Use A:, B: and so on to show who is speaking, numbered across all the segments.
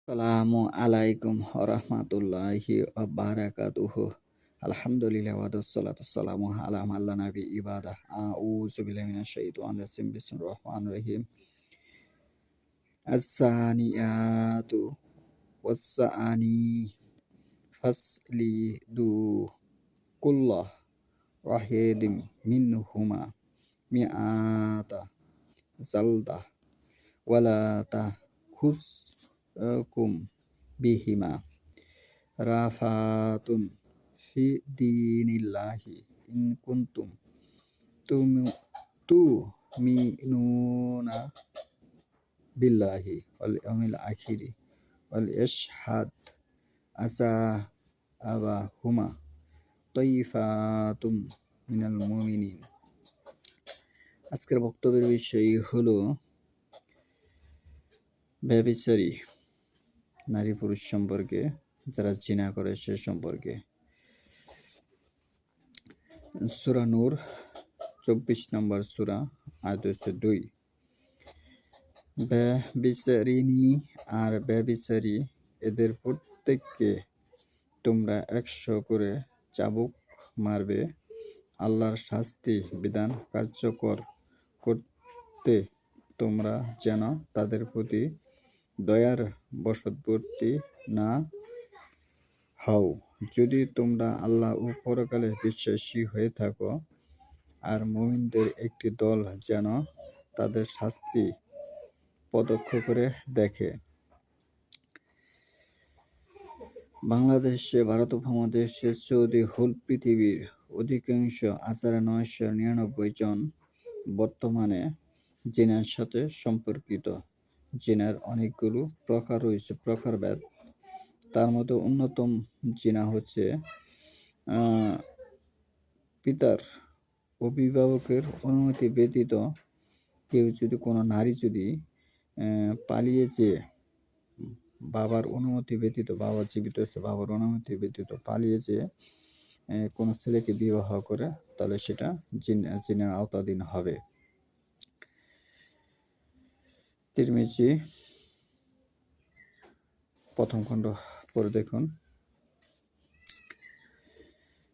A: আসসালামু আলাইকুম ওরহমাতুল্লাহি ওয়াবারাকাতুহু। আলহামদুলিল্লাহ ওয়াদুসসালাতু ওয়াসসালামু আলা মান লা নাবিয়্যা বা'দা। আউযু বিল্লাহি মিনাশ শাইতানির রাজিম। বিসমিল্লাহির রহমানির রহিম। আস-সানিয়াতু ওয়াস-সানি ফাসলিদু কুল্লা ওয়াহিদিম মিনহুমা মিআতা জালদা ওয়ালা তাখুসকুম বিহিমা রাফাতুন ফি দীনিল্লাহি ইন কুনতুম তুমিনুনা বিল্লাহি ওয়াল ইয়াউমিল আখিরি ওয়াল ইয়াশহাদ আযাবাহুমা তাইফাতুম মিনাল মুমিনিন। আজকের বক্তব্যের বিষয় হলো ব্যভিচারী নারী পুরুষ সম্পর্কে, যারা জিনা করে সে সম্পর্কে। সূরা নূর 24 নম্বর সূরা আয়াত 2। ব্যভিচারিণী আর ব্যভিচারী এদের প্রত্যেককে তোমরা 100 করে চাবুক মারবে। আল্লাহর শাস্তি বিধান কার্যকর করতে তোমরা যেন তাদের প্রতি দয়ার বশবর্তী না হও। যদি তোমরা আল্লাহ ও পরকালে বিশ্বাসী হয়ে থাকো। আর মুমিনদের একটি দল যেন তাদের শাস্তি প্রত্যক্ষ করে দেখে। বাংলাদেশে, ভারত উপমহাদেশে, সৌদি হোল পৃথিবীর অধিকাংশ 1999 জন বর্তমানে জিনার সাথে সম্পর্কিত। জিনার অনেকগুলো প্রকার রয়েছে, প্রকারভেদ। তার মধ্যে অন্যতম জিনা হচ্ছে পিতার অভিভাবকের অনুমতি ব্যতীত কেউ যদি, কোনো নারী যদি পালিয়ে যেয়ে বাবার অনুমতি ব্যতীত, বাবা জীবিত আছে, বাবার অনুমতি ব্যতীত পালিয়ে যেয়ে কোনো ছেলেকে বিবাহ করে, তাহলে সেটা জিনার আওতাধীন হবে। তিরমিজি প্রথম খণ্ড পড়ে দেখুন।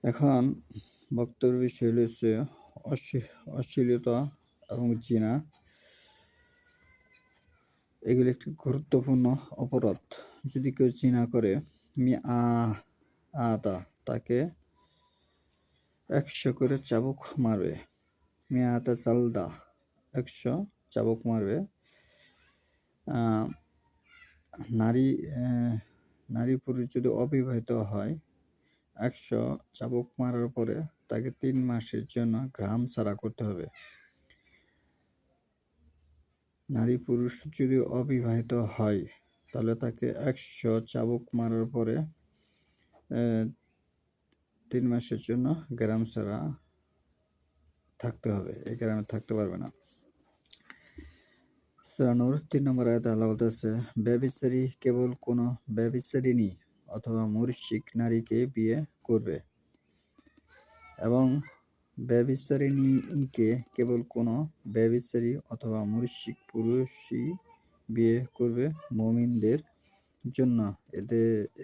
A: এখন বক্তব্যের বিষয় হচ্ছে অশ্লীলতা এবং জিনা। এগুলি একটি গুরুত্বপূর্ণ অপরাধ। যদি কেউ জিনা করে, তাকে 100 করে চাবুক মারবে। মিআতা জালদা, 100 চাবুক মারবে। নারী পুরুষ যদি অবিবাহিত হয়, 100 চাবুক মারার পরে তাকে 3 মাসের জন্য গ্রাম ছাড়া করতে হবে। নারী পুরুষ যদি অবিবাহিত হয়, তাহলে তাকে 100 চাবুক মারার পরে 3 মাসের জন্য গ্রাম ছাড়া থাকতে হবে। এই গ্রামে থাকতে পারবে না। সূরা নূর 3 নম্বর আয়াতে আল্লাহ বলতেছে, ব্যভিচারী কেবল কোনো ব্যভিচারিণী অথবা মুশরিক নারীকে বিয়ে করবে, এবং ব্যভিচারিণীকে কেবল কোনো ব্যভিচারী অথবা মুশরিক পুরুষই বিয়ে করবে। মুমিনদের জন্য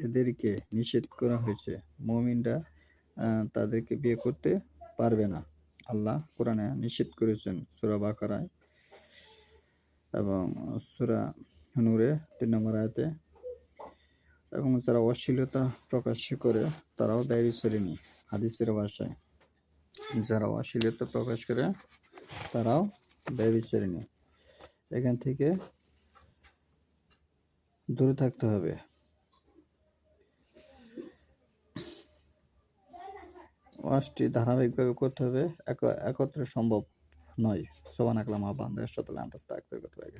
A: এদেরকে নিষেধ করা হয়েছে। মুমিনরা তাদেরকে বিয়ে করতে পারবে না। আল্লাহ কোরআনে নিষেধ করেছেন সূরা বাকারায় এবং সূরা নূরে 3 নম্বর আয়াতে। এবং যারা অশ্লীলতা প্রকাশ করে তারাও ব্যভিচারিণী। হাদিসের ভাষায়, যারা অশ্লীলতা প্রকাশ করে তারাও ব্যভিচারিণী। এখান থেকে দূরে থাকতে হবে। ওয়াজটি ধারাবাহিকভাবে করতে হবে, একত্রে সম্ভব নয়। সুবহানাকাল্লাহুম্মা ওয়া বিহামদিকা আশহাদু আল্লা ইলাহা ইল্লা আনতা আস্তাগফিরুকা ওয়া আতুবু ইলাইক।